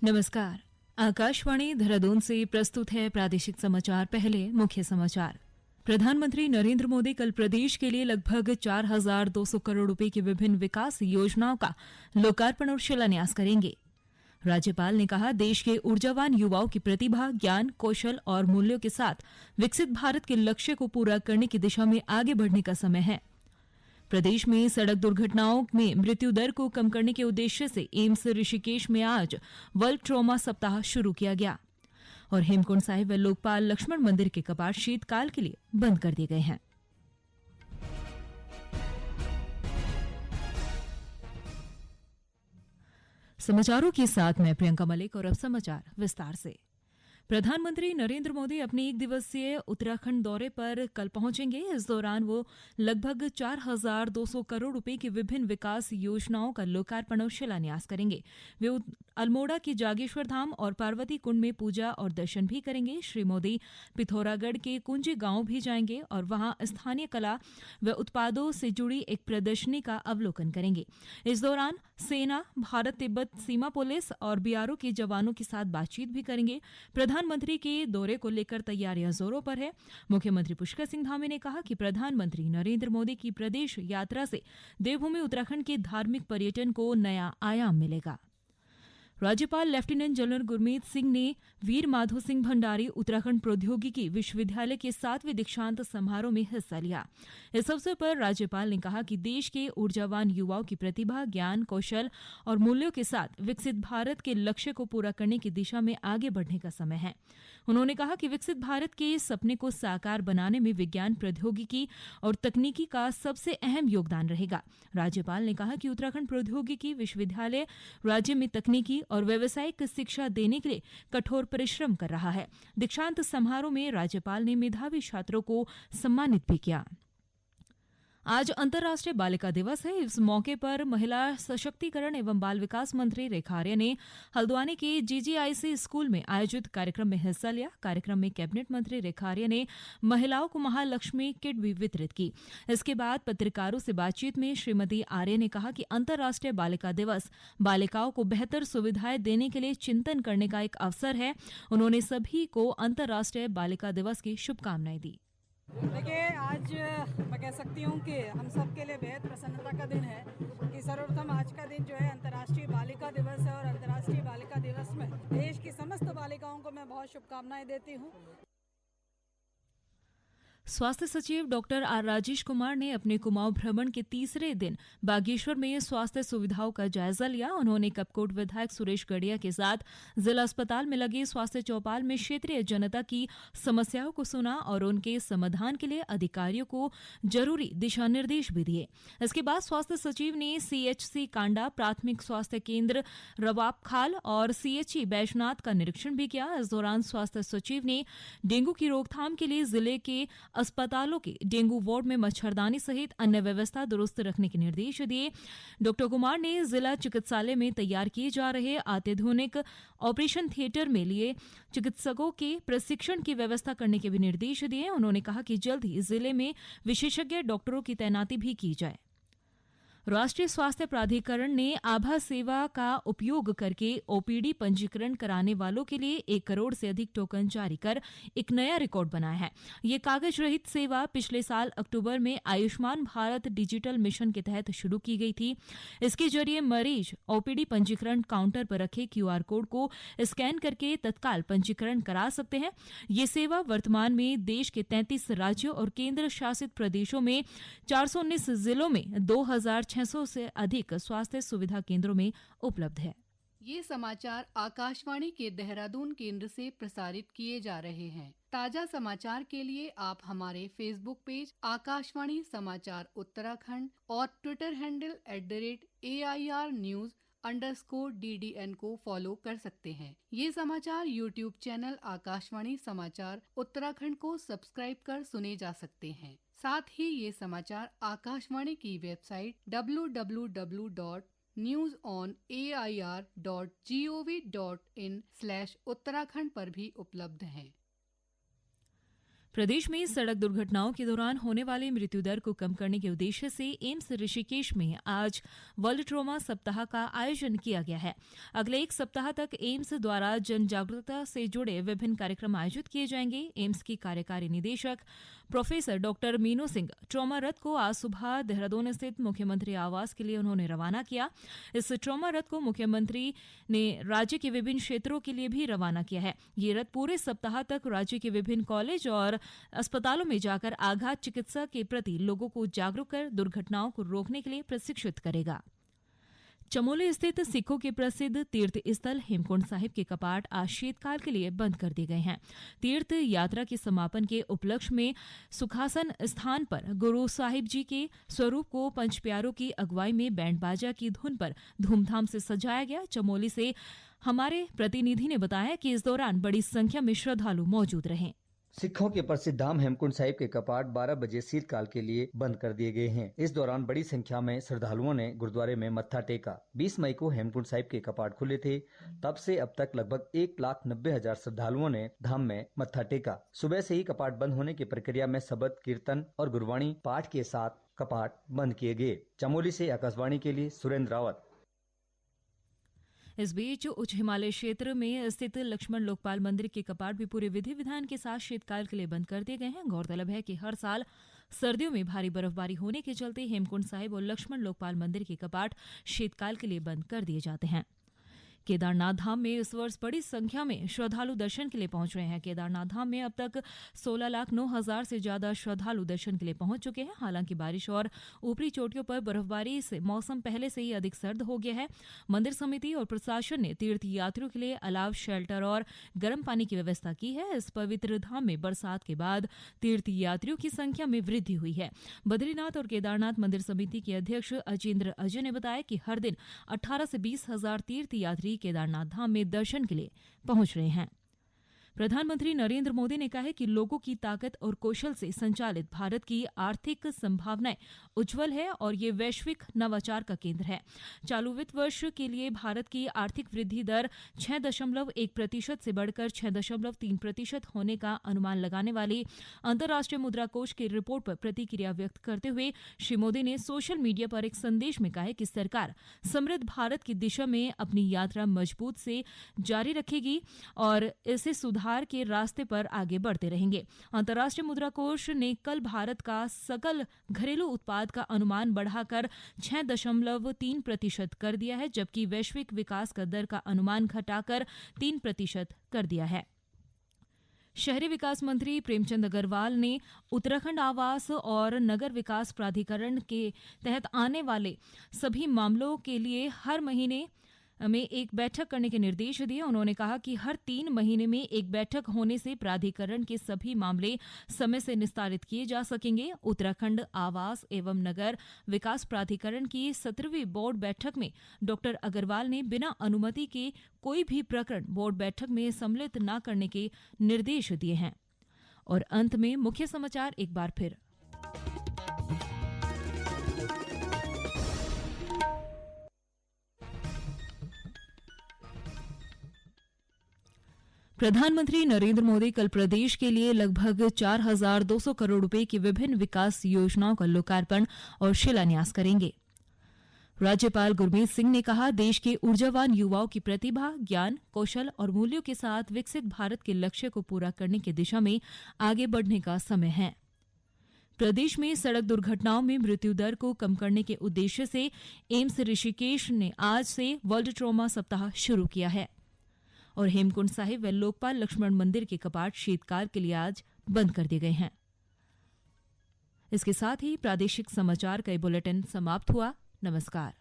नमस्कार। आकाशवाणी देहरादून से प्रस्तुत है प्रादेशिक समाचार। पहले मुख्य समाचार। प्रधानमंत्री नरेंद्र मोदी कल प्रदेश के लिए लगभग 4,200 करोड़ रुपए की विभिन्न विकास योजनाओं का लोकार्पण और शिलान्यास करेंगे। राज्यपाल ने कहा, देश के ऊर्जावान युवाओं की प्रतिभा, ज्ञान, कौशल और मूल्यों के साथ विकसित भारत के लक्ष्य को पूरा करने की दिशा में आगे बढ़ने का समय है। प्रदेश में सड़क दुर्घटनाओं में मृत्यु दर को कम करने के उद्देश्य से एम्स ऋषिकेश में आज वर्ल्ड ट्रॉमा सप्ताह शुरू किया गया। और हेमकुंड साहिब व लोकपाल लक्ष्मण मंदिर के कपाट शीतकाल के लिए बंद कर दिए गए हैं। समाचारों के साथ मैं प्रियंका मलिक और अब समाचार विस्तार से। प्रधानमंत्री नरेंद्र मोदी अपने एक दिवसीय उत्तराखंड दौरे पर कल पहुंचेंगे। इस दौरान वो लगभग 4,200 करोड़ रुपए की विभिन्न विकास योजनाओं का लोकार्पण और शिलान्यास करेंगे। वे अल्मोड़ा की जागेश्वर धाम और पार्वती कुंड में पूजा और दर्शन भी करेंगे। श्री मोदी पिथौरागढ़ के कुंजी गांव भी जाएंगे और वहां स्थानीय कला व उत्पादों से जुड़ी एक प्रदर्शनी का अवलोकन करेंगे। इस दौरान सेना, भारत तिब्बत सीमा पुलिस और बीआरओ के जवानों के साथ बातचीत भी करेंगे। प्रधानमंत्री के दौरे को लेकर तैयारियां जोरों पर है। मुख्यमंत्री पुष्कर सिंह धामी ने कहा कि प्रधानमंत्री नरेंद्र मोदी की प्रदेश यात्रा से देवभूमि उत्तराखंड के धार्मिक पर्यटन को नया आयाम मिलेगा। राज्यपाल लेफ्टिनेंट जनरल गुरमीत सिंह ने वीर माधो सिंह भंडारी उत्तराखंड प्रौद्योगिकी विश्वविद्यालय के 7वें दीक्षांत समारोह में हिस्सा लिया। इस अवसर पर राज्यपाल ने कहा कि देश के ऊर्जावान युवाओं की प्रतिभा, ज्ञान, कौशल और मूल्यों के साथ विकसित भारत के लक्ष्य को पूरा करने की दिशा में आगे बढ़ने का समय है। उन्होंने कहा कि विकसित भारत के सपने को साकार बनाने में विज्ञान, प्रौद्योगिकी और तकनीकी का सबसे अहम योगदान रहेगा। राज्यपाल ने कहा कि उत्तराखंड प्रौद्योगिकी विश्वविद्यालय राज्य में तकनीकी और व्यावसायिक शिक्षा देने के लिए कठोर परिश्रम कर रहा है। दीक्षांत समारोह में राज्यपाल ने मेधावी छात्रों को सम्मानित भी किया। आज अंतर्राष्ट्रीय बालिका दिवस है। इस मौके पर महिला सशक्तिकरण एवं बाल विकास मंत्री रेखा आर्य ने हल्द्वानी के जीजीआईसी स्कूल में आयोजित कार्यक्रम में हिस्सा लिया। कार्यक्रम में कैबिनेट मंत्री रेखा आर्य ने महिलाओं को महालक्ष्मी किट भी वितरित की। इसके बाद पत्रकारों से बातचीत में श्रीमती आर्य ने कहा कि अंतर्राष्ट्रीय बालिका दिवस बालिकाओं को बेहतर सुविधाएं देने के लिए चिंतन करने का एक अवसर है। उन्होंने सभी को अंतर्राष्ट्रीय बालिका दिवस की शुभकामनाएं दी। देखिए, आज मैं कह सकती हूँ कि हम सब के लिए बेहद प्रसन्नता का दिन है कि सर्वप्रथम आज का दिन जो है अंतर्राष्ट्रीय बालिका दिवस है और अंतर्राष्ट्रीय बालिका दिवस में देश की समस्त बालिकाओं को मैं बहुत शुभकामनाएं देती हूँ। स्वास्थ्य सचिव डॉक्टर आर राजेश कुमार ने अपने कुमाऊं भ्रमण के तीसरे दिन बागेश्वर में स्वास्थ्य सुविधाओं का जायजा लिया। उन्होंने कपकोट विधायक सुरेश गड़िया के साथ जिला अस्पताल में लगे स्वास्थ्य चौपाल में क्षेत्रीय जनता की समस्याओं को सुना और उनके समाधान के लिए अधिकारियों को जरूरी दिशा निर्देश भी दिए। इसके बाद स्वास्थ्य सचिव ने सीएचसी कांडा, प्राथमिक स्वास्थ्य केंद्र रवाबखाल और सीएचई बैजनाथ का निरीक्षण भी किया। इस दौरान स्वास्थ्य सचिव ने डेंगू की रोकथाम के लिए जिले के अस्पतालों के डेंगू वार्ड में मच्छरदानी सहित अन्य व्यवस्था दुरुस्त रखने के निर्देश दिए। डॉक्टर कुमार ने जिला चिकित्सालय में तैयार किए जा रहे अत्याधुनिक ऑपरेशन थिएटर में लिए चिकित्सकों के प्रशिक्षण की व्यवस्था करने के भी निर्देश दिए। उन्होंने कहा कि जल्द ही जिले में विशेषज्ञ डॉक्टरों की तैनाती भी की जाए। राष्ट्रीय स्वास्थ्य प्राधिकरण ने आभा सेवा का उपयोग करके ओपीडी पंजीकरण कराने वालों के लिए 1 करोड़ से अधिक टोकन जारी कर एक नया रिकॉर्ड बनाया है। ये कागज रहित सेवा पिछले साल अक्टूबर में आयुष्मान भारत डिजिटल मिशन के तहत शुरू की गई थी। इसके जरिए मरीज ओपीडी पंजीकरण काउंटर पर रखे क्यूआर कोड को स्कैन करके तत्काल पंजीकरण करा सकते हैं। ये सेवा वर्तमान में देश के 33 राज्यों और केंद्र शासित प्रदेशों में 419 जिलों में 2,600 से अधिक स्वास्थ्य सुविधा केंद्रों में उपलब्ध है। ये समाचार आकाशवाणी के देहरादून केंद्र से प्रसारित किए जा रहे हैं। ताजा समाचार के लिए आप हमारे फेसबुक पेज आकाशवाणी समाचार उत्तराखंड और ट्विटर हैंडल @AIRnews_DDN को फॉलो कर सकते हैं। ये समाचार यूट्यूब चैनल आकाशवाणी समाचार उत्तराखंड को सब्सक्राइब कर सुने जा सकते हैं। साथ ही ये समाचार आकाशवाणी की वेबसाइट www.newsonair.gov.in/उत्तराखंड पर भी उपलब्ध हैं। प्रदेश में सड़क दुर्घटनाओं के दौरान होने वाले मृत्यु दर को कम करने के उद्देश्य से एम्स ऋषिकेश में आज वर्ल्ड ट्रॉमा सप्ताह का आयोजन किया गया है। अगले एक सप्ताह तक एम्स द्वारा जन जागरूकता से जुड़े विभिन्न कार्यक्रम आयोजित किए जाएंगे। एम्स की कार्यकारी निदेशक professor doctor Meenu Singh trauma रथ को आज सुबह देहरादून स्थित मुख्यमंत्री आवास के लिए उन्होंने रवाना किया। इस ट्रॉमा रथ को मुख्यमंत्री ने राज्य के विभिन्न क्षेत्रों के लिए भी रवाना किया है। ये रथ पूरे सप्ताह तक राज्य के विभिन्न कॉलेज और अस्पतालों में जाकर आघात चिकित्सा के प्रति लोगों को जागरूक कर दुर्घटनाओं को रोकने के लिए प्रशिक्षित करेगा। चमोली स्थित सिखों के प्रसिद्ध तीर्थ स्थल हेमकुंड साहिब के कपाट आज शीतकाल के लिए बंद कर दिए गए हैं। तीर्थ यात्रा के समापन के उपलक्ष्य में सुखासन स्थान पर गुरु साहिब जी के स्वरूप को पंच प्यारों की अगुवाई में बैंड बाजा की धुन पर धूमधाम से सजाया गया। चमोली से हमारे प्रतिनिधि ने बताया कि इस दौरान बड़ी संख्या में श्रद्धालु मौजूद रहे। सिखों के प्रसिद्ध धाम हेमकुंड साहिब के कपाट 12 बजे शीतकाल के लिए बंद कर दिए गए हैं। इस दौरान बड़ी संख्या में श्रद्धालुओं ने गुरुद्वारे में मत्था टेका। 20 मई को हेमकुंड साहिब के कपाट खुले थे। तब से अब तक लगभग 1,90,000 श्रद्धालुओं ने धाम में मत्था टेका। सुबह से ही कपाट बंद होने की प्रक्रिया में शबद कीर्तन और गुरबाणी पाठ के साथ कपाट बंद किए गए। चमोली से आकाशवाणी के लिए सुरेंद्र रावत। इस बीच उच्च हिमालय क्षेत्र में स्थित लक्ष्मण लोकपाल मंदिर के कपाट भी पूरे विधि विधान के साथ शीतकाल के लिए बंद कर दिए गए हैं। गौरतलब है कि हर साल सर्दियों में भारी बर्फबारी होने के चलते हेमकुंड साहिब और लक्ष्मण लोकपाल मंदिर के कपाट शीतकाल के लिए बंद कर दिए जाते हैं। केदारनाथ धाम में इस वर्ष बड़ी संख्या में श्रद्धालु दर्शन के लिए पहुंच रहे हैं। केदारनाथ धाम में अब तक 16,09,000 से ज्यादा श्रद्धालु दर्शन के लिए पहुंच चुके हैं। हालांकि बारिश और ऊपरी चोटियों पर बर्फबारी से मौसम पहले से ही अधिक सर्द हो गया है। मंदिर समिति और प्रशासन ने तीर्थ यात्रियों के लिए अलाव, शेल्टर और गर्म पानी की व्यवस्था की है। इस पवित्र धाम में बरसात के बाद तीर्थ यात्रियों की संख्या में वृद्धि हुई है। बद्रीनाथ और केदारनाथ मंदिर समिति के अध्यक्ष अजेंद्र अजय ने बताया कि हर दिन 18 से 20,000 तीर्थ यात्री केदारनाथ धाम में दर्शन के लिए पहुंच रहे हैं। प्रधानमंत्री नरेंद्र मोदी ने कहा है कि लोगों की ताकत और कौशल से संचालित भारत की आर्थिक संभावनाएं उज्जवल है और ये वैश्विक नवाचार का केंद्र है। चालू वित्त वर्ष के लिए भारत की आर्थिक वृद्धि दर 6.1% से बढ़कर 6.3% होने का अनुमान लगाने वाली अंतर्राष्ट्रीय मुद्रा कोष की रिपोर्ट पर प्रतिक्रिया व्यक्त करते हुए श्री मोदी ने सोशल मीडिया पर एक संदेश में कहा है कि सरकार समृद्ध भारत की दिशा में अपनी यात्रा मजबूत से जारी रखेगी और इसे सुधार के रास्ते पर आगे बढ़ते रहेंगे। अंतर्राष्ट्रीय मुद्रा कोष ने कल भारत का सकल घरेलू उत्पाद का अनुमान बढ़ाकर 6.3% कर दिया है, जबकि वैश्विक विकास का दर का अनुमान घटाकर 3% कर दिया है। शहरी विकास मंत्री प्रेमचंद अग्रवाल ने उत्तराखंड आवास और नगर विकास प्राधिकरण के तहत आने वाले सभी मामलों के लिए हर महीने में एक बैठक करने के निर्देश दिए। उन्होंने कहा कि हर 3 महीने में एक बैठक होने से प्राधिकरण के सभी मामले समय से निस्तारित किए जा सकेंगे। उत्तराखंड आवास एवं नगर विकास प्राधिकरण की 17वीं बोर्ड बैठक में डॉक्टर अग्रवाल ने बिना अनुमति के कोई भी प्रकरण बोर्ड बैठक में सम्मिलित न करने के निर्देश दिए हैं। और अंत में मुख्य समाचार एक बार फिर। प्रधानमंत्री नरेंद्र मोदी कल प्रदेश के लिए लगभग 4,200 करोड़ रुपए की विभिन्न विकास योजनाओं का लोकार्पण और शिलान्यास करेंगे। राज्यपाल गुरमीत सिंह ने कहा, देश के ऊर्जावान युवाओं की प्रतिभा, ज्ञान, कौशल और मूल्यों के साथ विकसित भारत के लक्ष्य को पूरा करने की दिशा में आगे बढ़ने का समय है। प्रदेश में सड़क दुर्घटनाओं में मृत्यु दर को कम करने के उद्देश्य से एम्स ऋषिकेश ने आज से वर्ल्ड ट्रॉमा सप्ताह शुरू किया है। और हेमकुंड साहिब व लोकपाल लक्ष्मण मंदिर के कपाट शीतकाल के लिए आज बंद कर दिए गए हैं। इसके साथ ही प्रादेशिक समाचार का ये बुलेटिन समाप्त हुआ। नमस्कार।